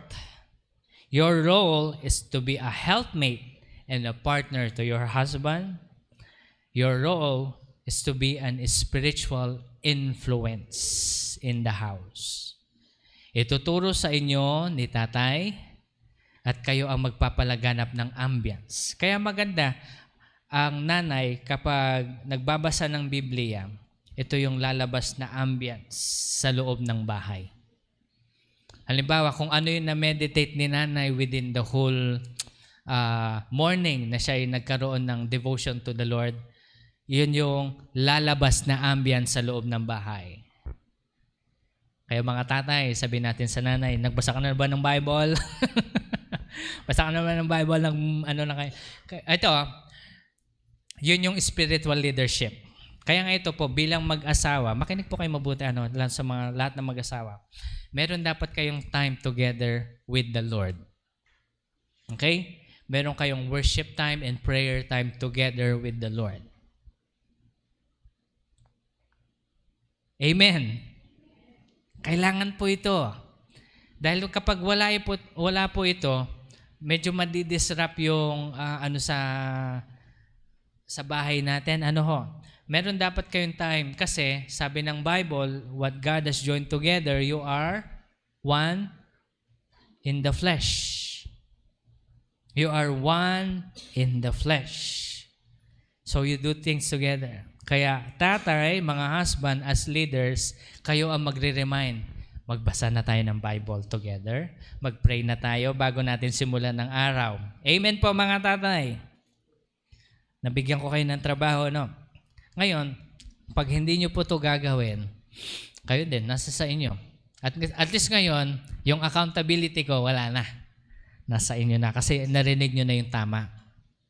Your role is to be a helpmate and a partner to your husband. Your role is to be an spiritual influence in the house. Ituturo sa inyo ni tatay at kayo ang magpapalaganap ng ambience. Kaya maganda ang nanay kapag nagbabasa ng Biblia, ito yung lalabas na ambience sa loob ng bahay. Halimbawa, kung ano yung na-meditate ni nanay within the whole morning na siya ay nagkaroon ng devotion to the Lord, yun yung lalabas na ambience sa loob ng bahay. Kaya mga tatay, sabihin natin sa nanay, nagbasa ka na ba ng Bible? Basa ka na ba ng Bible? Ito, yun yung spiritual leadership. Kaya nga ito po, bilang mag-asawa, makinig po kayo mabuti sa mga lahat ng mag-asawa. Meron dapat kayong time together with the Lord. Okay? Meron kayong worship time and prayer time together with the Lord. Amen. Kailangan po ito. Dahil kapag wala po ito, medyo madidisrupt yung sa bahay natin. Meron dapat kayong time kasi sabi ng Bible, what God has joined together, you are one in the flesh. You are one in the flesh. So you do things together. Kaya tatay, mga husband, as leaders, kayo ang magre-remind. Magbasa na tayo ng Bible together. Mag-pray na tayo bago natin simulan ng araw. Amen po mga tatay. Nabigyan ko kayo ng trabaho, Ngayon, pag hindi nyo po ito gagawin, kayo din, nasa sa inyo. At least ngayon, yung accountability ko, wala na. Nasa inyo na kasi narinig nyo na yung tama.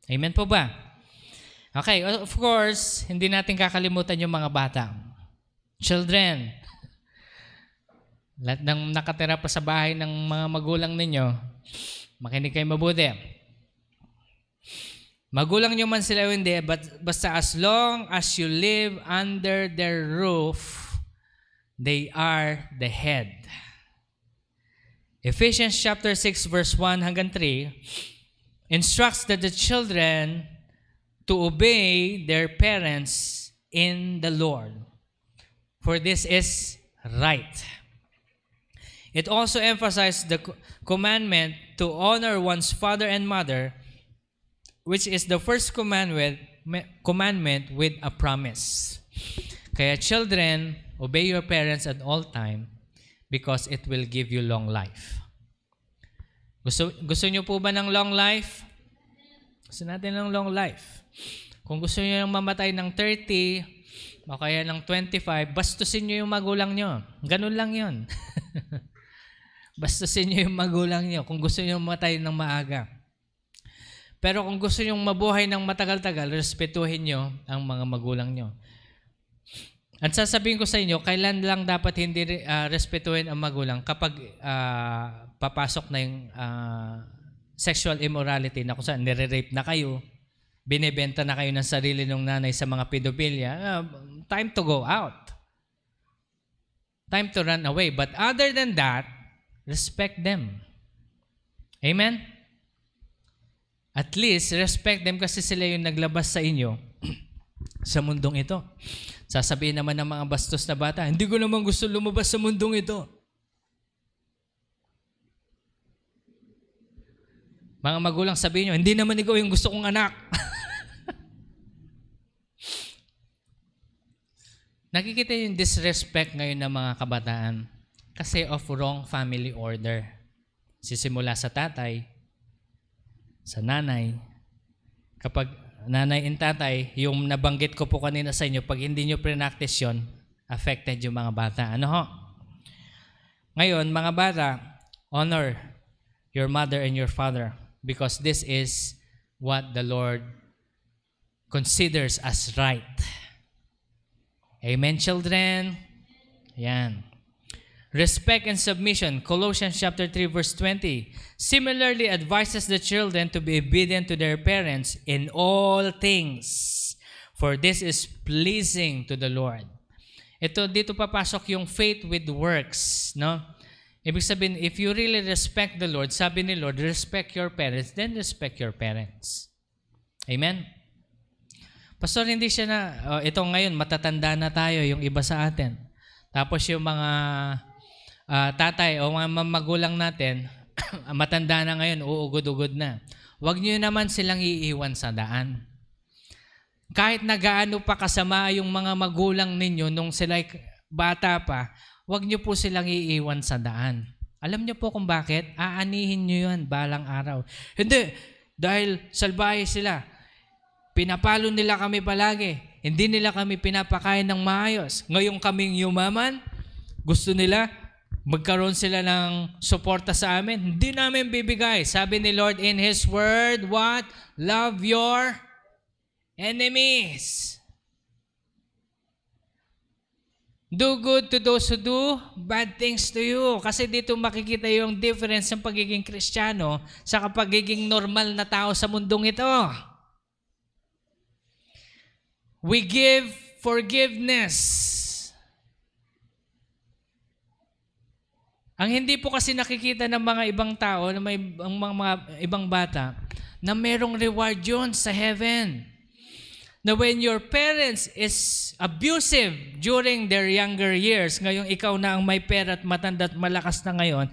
Amen po ba? Okay, of course, hindi natin kakalimutan yung mga bata. Children, lahat ng nakatira pa sa bahay ng mga magulang ninyo, makinig kayo mabuti. Magulang nyo man sila o hindi, basta as long as you live under their roof, they are the head. Ephesians chapter 6 verse 1 hanggang 3 instructs that the children to obey their parents in the Lord, for this is right. It also emphasizes the commandment to honor one's father and mother, which is the first commandment with a promise. Kaya children, obey your parents at all time because it will give you long life. Gusto niyo po ba ng long life? Gusto natin ng long life. Kung gusto niyo nang mamatay ng 30 o kaya ng 25, bastusin niyo yung magulang niyo. Ganun lang yun. Bastusin niyo yung magulang niyo kung gusto niyo mamatay ng maaga. Pero kung gusto niyo mabuhay ng matagal-tagal, respetuhin niyo ang mga magulang niyo. At sasabihin ko sa inyo, kailan lang dapat hindi respetuhin ang magulang kapag papasok na yung sexual immorality na kung saan nire-rape na kayo, binebenta na kayo ng sarili ng nanay sa mga pedophilia, time to go out. Time to run away. But other than that, respect them. Amen? At least, respect them kasi sila yung naglabas sa inyo sa mundong ito. Sasabihin naman ng mga bastos na bata, hindi ko naman gusto lumabas sa mundong ito. Mga magulang sabihin nyo, hindi naman ikaw yung gusto kong anak. Nakikita yung disrespect ngayon ng mga kabataan. kasi of wrong family order. Sisimula sa tatay, sa nanay. Kapag nanay and tatay, yung nabanggit ko po kanina sa inyo, pag hindi nyo pre-practice yun, affected yung mga bata. Ano ho? Ngayon, mga bata, honor your mother and your father because this is what the Lord considers as right. Amen, children? Yan. Respect and submission. Colossians chapter 3 verse 20. Similarly advises the children to be obedient to their parents in all things, for this is pleasing to the Lord. Dito papasok yung faith with works, no? Ibig sabihin, if you really respect the Lord, sabi ni Lord, respect your parents, then respect your parents. Amen? Pastor, hindi siya na, ito ngayon, matatanda na tayo, yung iba sa atin. Tapos yung mga tatay o mga magulang natin, matanda na ngayon, uugod-ugod na. Huwag niyo naman silang iiwan sa daan. Kahit na gaano pa kasama yung mga magulang ninyo nung sila bata pa, huwag niyo po silang iiwan sa daan. Alam niyo po kung bakit? Aanihin niyo yun balang araw. Hindi, dahil salbahe sila. Pinapalo nila kami palagi. Hindi nila kami pinapakain ng maayos. Ngayong kaming yumaman, gusto nila magkaroon sila ng suporta sa amin. Hindi namin bibigay. Sabi ni Lord in His Word, what? Love your enemies. Do good to those who do bad things to you. Kasi dito makikita yung difference ng pagiging Kristiyano sa pagiging normal na tao sa mundong ito. We give forgiveness. Ang hindi po kasi nakikita ng mga ibang tao, ng mga ibang bata, na merong reward yun sa heaven. Na when your parents is abusive during their younger years, ngayong ikaw na ang may pera at matanda at malakas na ngayon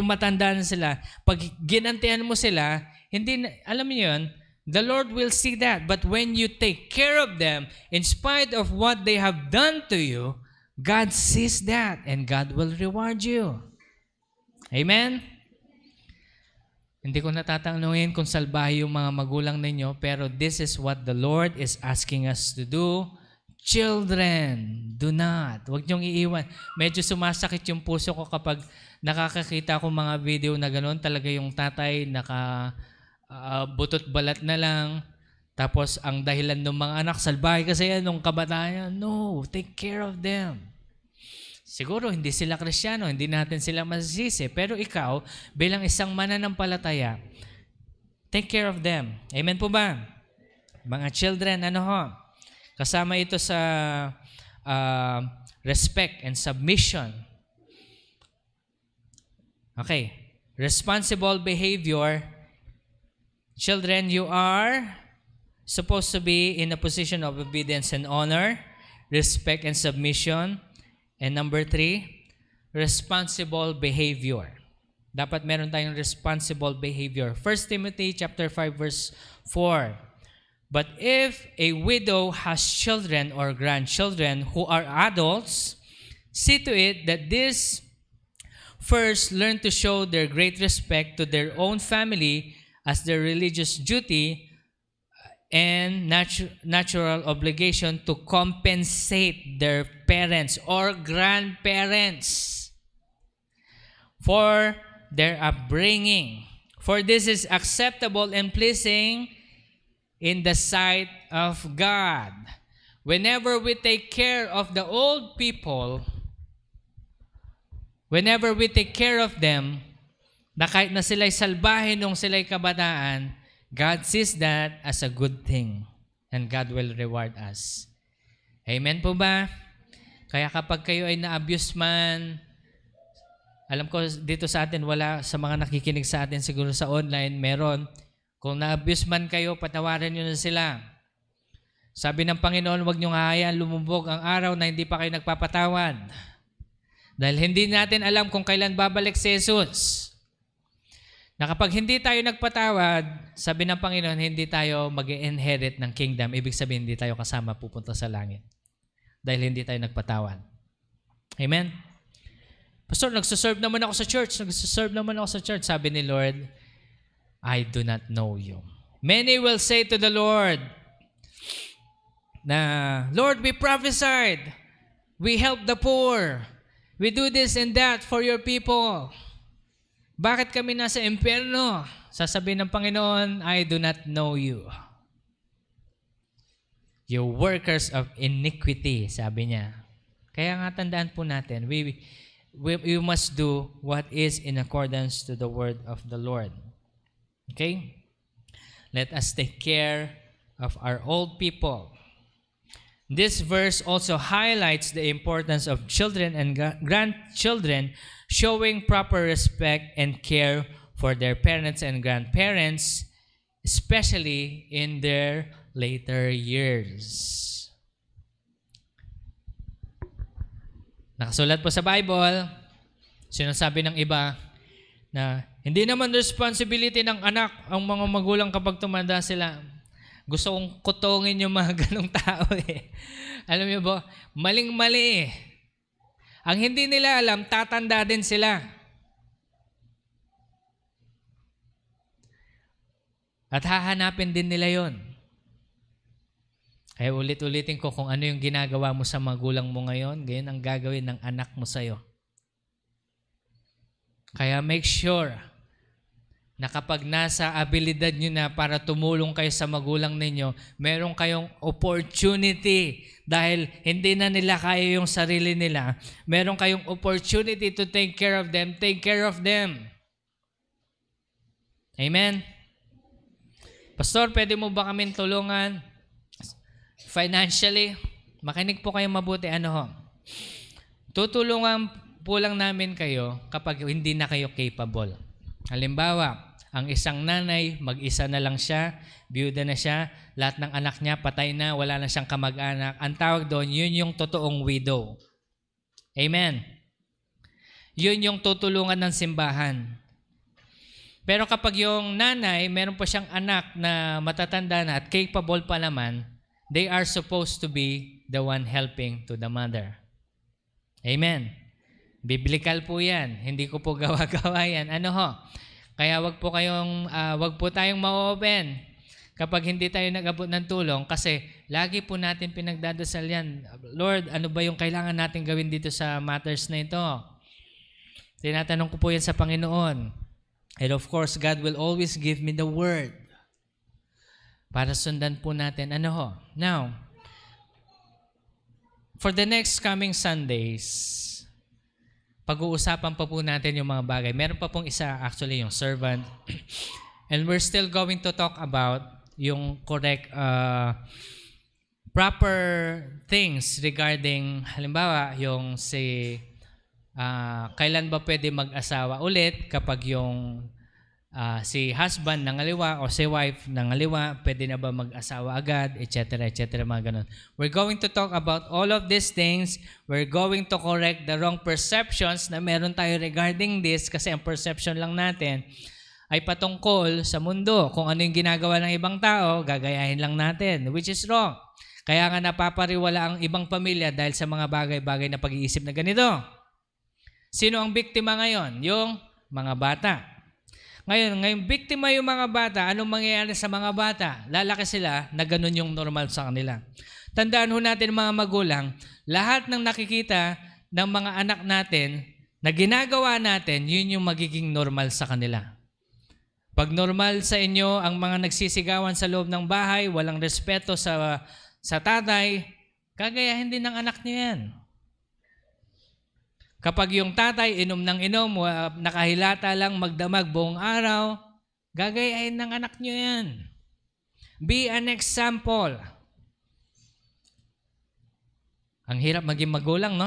matanda na sila, pag ginantihan mo sila, hindi, alam niyo yun, the Lord will see that. But when you take care of them, in spite of what they have done to you, God sees that and God will reward you. Amen? Hindi ko natatanungin kung salbahe yung mga magulang ninyo, pero this is what the Lord is asking us to do. Children, do not. Huwag niyong iiwan. Medyo sumasakit yung puso ko kapag nakakakita ko mga video na gano'n. Talaga yung tatay butot balat na lang. Tapos ang dahilan ng mga anak, salbahe kasi yan nung kabataan. No, take care of them. Siguro hindi sila Kristiyano, hindi natin sila masisisi. Pero ikaw, bilang isang mananampalataya, take care of them. Amen po ba? Mga children, kasama ito sa respect and submission. Okay. Responsible behavior. Children, you are supposed to be in a position of obedience and honor, respect and submission. And number 3, responsible behavior. Dapat meron tayong responsible behavior. 1 Timothy chapter 5 verse 4. But if a widow has children or grandchildren who are adults, see to it that these first learn to show their great respect to their own family as their religious duty and natural obligation to compensate their parents or grandparents for their upbringing. For this is acceptable and pleasing in the sight of God. Whenever we take care of the old people, whenever we take care of them, na kahit na sila'y salbahe nung sila'y kabataan, God sees that as a good thing and God will reward us. Amen po ba? Kaya kapag kayo ay na-abuse man, alam ko dito sa atin, wala sa mga nakikinig sa atin siguro sa online, meron. Kung na-abuse man kayo, patawarin nyo na sila. Sabi ng Panginoon, huwag nyo hahayaan lumubog ang araw na hindi pa kayo nagpapatawad. Dahil hindi natin alam kung kailan babalik si Jesus. Na kapag hindi tayo nagpatawad, sabi ng Panginoon, hindi tayo mag-inherit ng kingdom. Ibig sabihin, hindi tayo kasama pupunta sa langit. Dahil hindi tayo nagpatawad. Amen? Pastor, nagsaserve naman ako sa church. Sabi ni Lord, I do not know you. Many will say to the Lord, na, Lord, we prophesied. We help the poor. We do this and that for your people. Bakit kami nasa impyerno? Sasabihin ng Panginoon, I do not know you. You workers of iniquity, sabi niya. Kaya nga tandaan po natin, we must do what is in accordance to the word of the Lord. Okay? Let us take care of our old people. This verse also highlights the importance of children and grandchildren showing proper respect and care for their parents and grandparents, especially in their later years. Nakasulat po sa Bible, sinasabi ng iba na hindi naman responsibility ng anak ang mga magulang kapag tumanda sila. Gusto kong kutungin yung mga ganong tao eh. Alam niyo ba, maling-mali eh. Ang hindi nila alam, tatanda din sila. At hahanapin din nila yon. Kaya ulit-ulitin ko kung ano yung ginagawa mo sa magulang mo ngayon, gayon ang gagawin ng anak mo sa'yo. Kaya make sure na kapag nasa abilidad nyo na para tumulong kayo sa magulang ninyo, meron kayong opportunity dahil hindi na nila kaya yung sarili nila. Meron kayong opportunity to take care of them. Take care of them. Amen? Pastor, pwede mo ba kami tulungan financially? Makinig po kayo mabuti. Ano ho? Tutulungan po lang namin kayo kapag hindi na kayo capable. Halimbawa, ang isang nanay, mag-isa na lang siya, biyuda na siya, lahat ng anak niya patay na, wala na siyang kamag-anak. Ang tawag doon, yun yung totoong widow. Amen. Yun yung tutulungan ng simbahan. Pero kapag yung nanay, meron pa siyang anak na matatanda na at capable pa naman, they are supposed to be the one helping to the mother. Amen. Biblical po yan. Hindi ko po gawa-gawa yan. Ano ho? Kaya wag po tayong ma-open kapag hindi tayo nag-abot ng tulong kasi lagi po natin pinagdadasal yan. Lord, ano ba yung kailangan natin gawin dito sa matters na ito? Tinatanong ko po yan sa Panginoon. And of course, God will always give me the word para sundan po natin. Ano ho? Now, for the next coming Sundays, pag-uusapan pa po natin yung mga bagay. Meron pa pong isa, actually, yung servant. And we're still going to talk about yung correct, proper things regarding, halimbawa, yung kailan ba pwede mag-asawa ulit kapag yung si husband nangaliwa o si wife nangaliwa, pwede na ba mag-asawa agad, etc., etc., mga ganun. We're going to talk about all of these things. We're going to correct the wrong perceptions na meron tayo regarding this kasi ang perception lang natin ay patungkol sa mundo. Kung ano yung ginagawa ng ibang tao, gagayahin lang natin, which is wrong. Kaya nga napapariwala ang ibang pamilya dahil sa mga bagay-bagay na pag-iisip na ganito. Sino ang biktima ngayon? Yung mga bata. Ngayon, biktima yung mga bata, anong mangyayari sa mga bata? Lalaki sila na ganun yung normal sa kanila. Tandaan ho natin mga magulang, lahat ng nakikita ng mga anak natin na ginagawa natin, yun yung magiging normal sa kanila. Pag normal sa inyo ang mga nagsisigawan sa loob ng bahay, walang respeto sa tatay, gagayahin din ng anak niyo yan. Kapag yung tatay inom ng inom, nakahilata lang magdamag buong araw, gagayahin ng anak nyo yan. Be an example. Ang hirap maging magulang, no?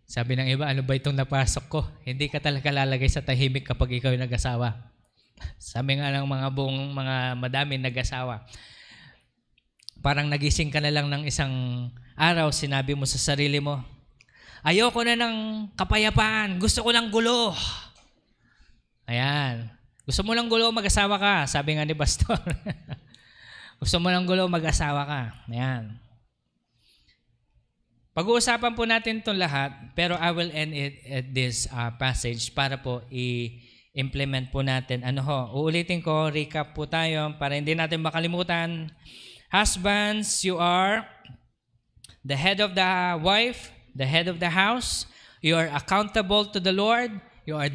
Sabi ng iba, ano ba itong napasok ko? Hindi ka talaga lalagay sa tahimik kapag ikaw yung nag-asawa. Sabi nga ng mga madaming nag-asawa. Parang nagising ka na lang ng isang araw, sinabi mo sa sarili mo, ayoko na ng kapayapaan, gusto ko ng gulo. Ayan. Gusto mo ng gulo, mag-asawa ka, sabi nga ni Pastor. Gusto mo ng gulo, mag-asawa ka. Ayan. Pag-uusapan po natin itong lahat, pero I will end it at this passage para po i-implement po natin. Uulitin ko, recap po tayo para hindi natin makalimutan. Husbands, you are the head of the wife, the head of the house. You are accountable to the Lord. You are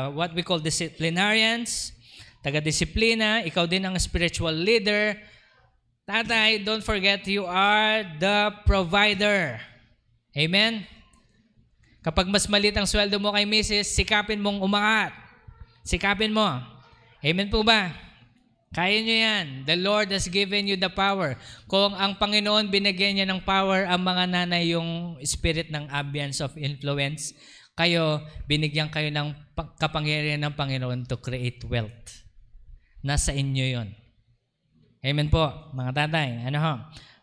what we call disciplinarians, taga-disiplina. Ikaw din ang spiritual leader. Tatay, don't forget, you are the provider. Amen? Kapag mas maliit ang sweldo mo kay Mrs., sikapin mong umangat. Sikapin mo. Amen po ba? Kaya nyo yan. The Lord has given you the power. Kung ang Panginoon binigyan niya ng power, ang mga nanay yung spirit ng ambience of influence, kayo, binigyan kayo ng kapangyarihan ng Panginoon to create wealth. Nasa inyo yon. Amen po, mga tatay.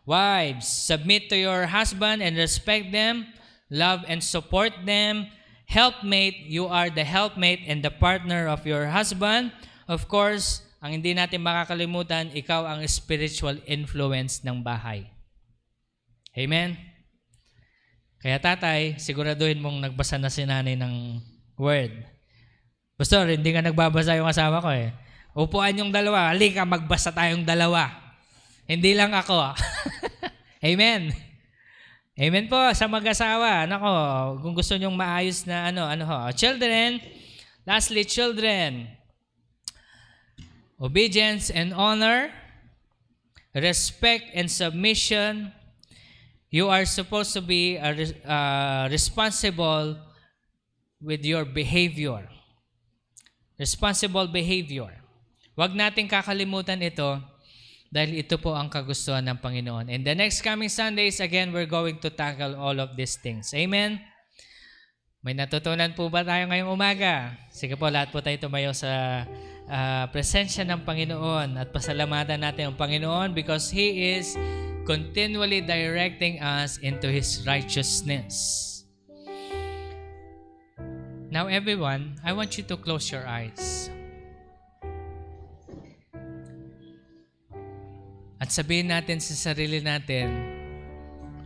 Wives, submit to your husband and respect them, love and support them. Helpmate, you are the helpmate and the partner of your husband. Of course, ang hindi natin makakalimutan, ikaw ang spiritual influence ng bahay. Amen? Kaya tatay, siguraduhin mong nagbasa na si nanay ng word. Pastor, hindi ka nagbabasa yung asawa ko eh. Upuan yung dalawa. Halika, magbasa tayong dalawa. Hindi lang ako. Amen. Amen po sa mag-asawa. Nako, kung gusto nyong maayos na Children, lastly, children. Obedience and honor, respect and submission. You are supposed to be responsible with your behavior. Responsible behavior. Huwag natin kakalimutan ito dahil ito po ang kagustuhan ng Panginoon. In the next coming Sundays, again, we're going to tackle all of these things. Amen? May natutunan po ba tayo ngayong umaga? Sige po, lahat po tayo tumayo sa presensya ng Panginoon at pasalamatan natin ang Panginoon because He is continually directing us into His righteousness. Now, everyone, I want you to close your eyes. At sabihin natin sa sarili natin,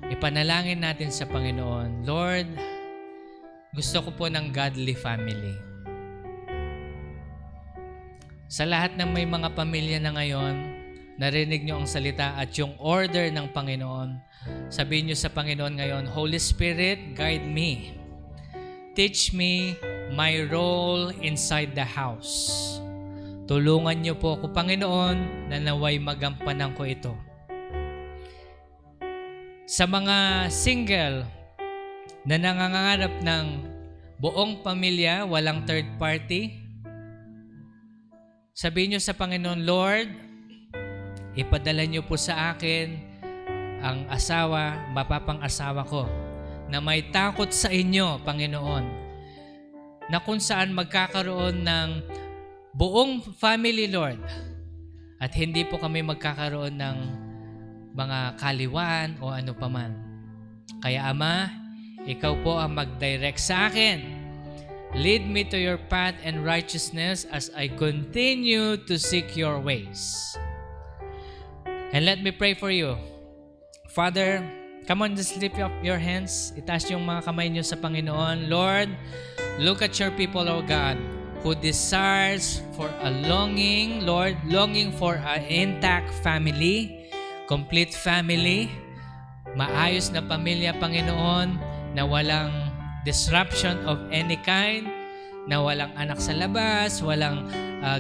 ipanalangin natin sa Panginoon, Lord, gusto ko po ng godly family. Sa lahat ng may mga pamilya na ngayon, narinig nyo ang salita at yung order ng Panginoon, sabihin nyo sa Panginoon ngayon, Holy Spirit, guide me. Teach me my role inside the house. Tulungan niyo po ako, Panginoon, na naway magampanan ko ito. Sa mga single na nangangarap ng buong pamilya, walang third party, sabihin niyo sa Panginoon, Lord, ipadala niyo po sa akin ang asawa, mapapang-asawa ko, na may takot sa inyo, Panginoon, na kung saan magkakaroon ng buong family, Lord, at hindi po kami magkakaroon ng mga kaliwaan o ano paman. Kaya Ama, Ikaw po ang mag-direct sa akin. Lead me to your path and righteousness as I continue to seek your ways. And let me pray for you. Father, come on, just lift up your hands. Itaas yung mga kamay niyo sa Panginoon. Lord, look at your people, O God, who desires for a longing, Lord, longing for an intact family, complete family, maayos na pamilya, Panginoon, na walang disruption of any kind, na walang anak sa labas, walang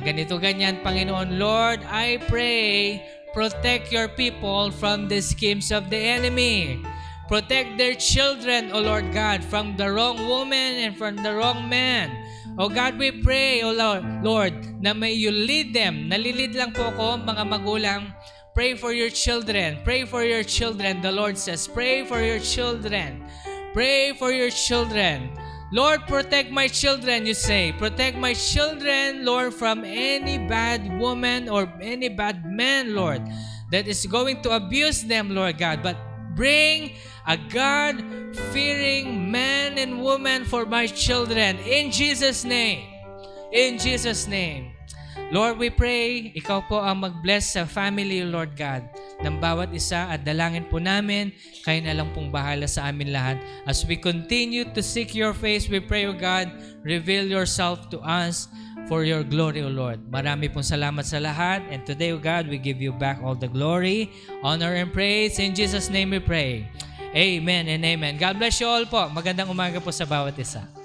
ganito-ganyan, Panginoon. Lord, I pray, protect your people from the schemes of the enemy. Protect their children, O Lord God, from the wrong woman and from the wrong man. O God, we pray, O Lord, na may you lead them. Nalilid lang po ko, mga magulang. Pray for your children. Pray for your children. The Lord says, pray for your children. Pray for your children. Lord, protect my children, you say. Protect my children, Lord, from any bad woman or any bad man, Lord, that is going to abuse them, Lord God. But bring a God-fearing man and woman for my children. In Jesus' name. In Jesus' name. Lord, we pray, ikaw po ang mag-bless sa family, Lord God, ng bawat isa at dalangin po namin, kayo na lang pong bahala sa amin lahat. As we continue to seek your face, we pray, O God, reveal yourself to us for your glory, O Lord. Marami pong salamat sa lahat. And today, O God, we give you back all the glory, honor, and praise. In Jesus' name we pray. Amen and amen. God bless you all po. Magandang umaga po sa bawat isa.